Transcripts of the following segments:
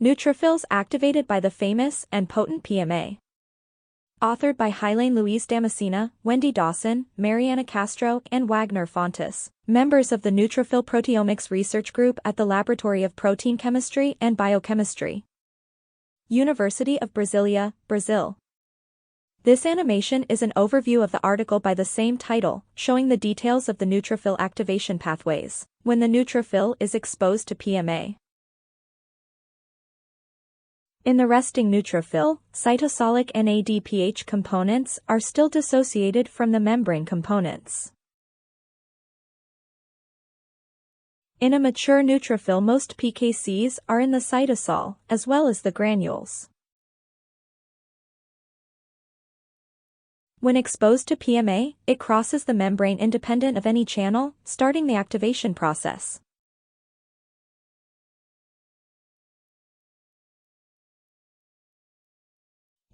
Neutrophils activated by the famous and potent PMA. Authored by Hylane Louise Damascena, Wendy Dawson, Mariana Castro, and Wagner Fontes, members of the Neutrophil Proteomics Research Group at the Laboratory of Protein Chemistry and Biochemistry, University of Brasilia, Brazil. This animation is an overview of the article by the same title, showing the details of the neutrophil activation pathways when the neutrophil is exposed to PMA. In the resting neutrophil, cytosolic NADPH components are still dissociated from the membrane components. In a mature neutrophil, most PKCs are in the cytosol, as well as the granules. When exposed to PMA, it crosses the membrane independent of any channel, starting the activation process.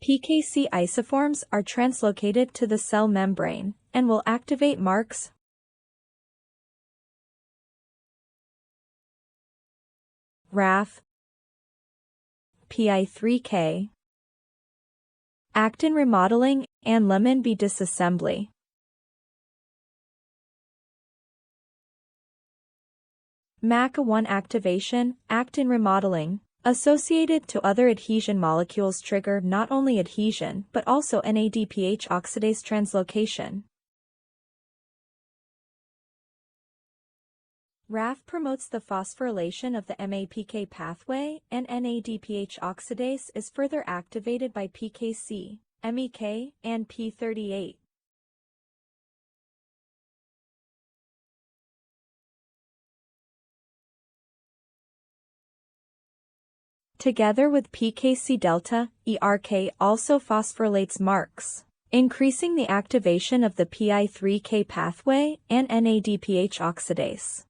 PKC isoforms are translocated to the cell membrane and will activate marks, RAF, PI3K, Actin remodeling, and lemon B disassembly. MACA1 activation, actin remodeling, associated to other adhesion molecules, trigger not only adhesion but also NADPH oxidase translocation. RAF promotes the phosphorylation of the MAPK pathway, and NADPH oxidase is further activated by PKC, MEK, and P38. Together with PKC delta, ERK also phosphorylates marks, increasing the activation of the PI3K pathway and NADPH oxidase.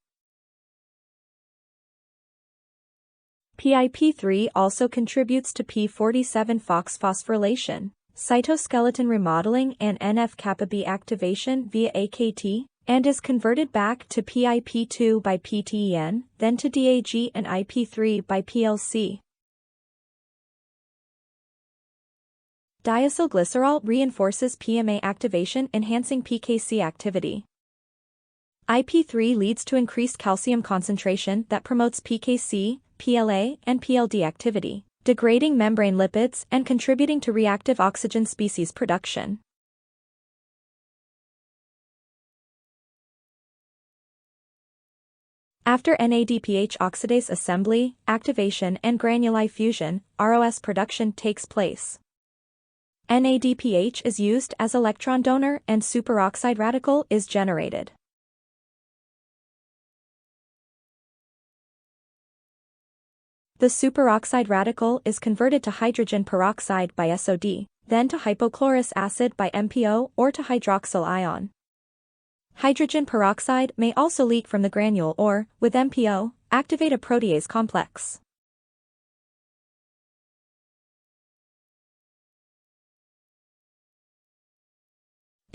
PIP3 also contributes to P47 phosphorylation, cytoskeleton remodeling, and NF-kappa B activation via AKT, and is converted back to PIP2 by PTEN, then to DAG and IP3 by PLC. Diacylglycerol reinforces PMA activation, enhancing PKC activity. IP3 leads to increased calcium concentration that promotes PKC, PLA, and PLD activity, degrading membrane lipids and contributing to reactive oxygen species production. After NADPH oxidase assembly, activation, and granuli fusion, ROS production takes place. NADPH is used as electron donor and superoxide radical is generated. The superoxide radical is converted to hydrogen peroxide by SOD, then to hypochlorous acid by MPO or to hydroxyl ion. Hydrogen peroxide may also leak from the granule or, with MPO, activate a protease complex.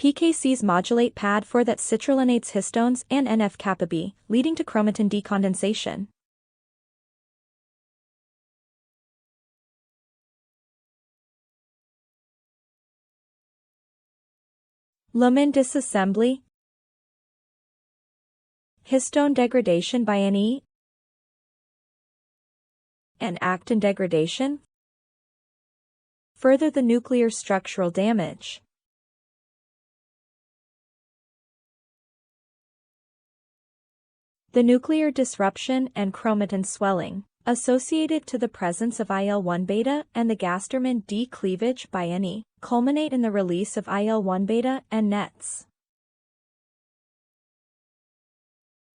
PKCs modulate PAD4 that citrullinates histones and NF-kappa B, leading to chromatin decondensation. Lemon disassembly, histone degradation by NE, and actin degradation further the nuclear structural damage. The nuclear disruption and chromatin swelling, associated to the presence of IL-1 beta and the gasdermin D cleavage by NE, culminate in the release of IL-1 beta and nets.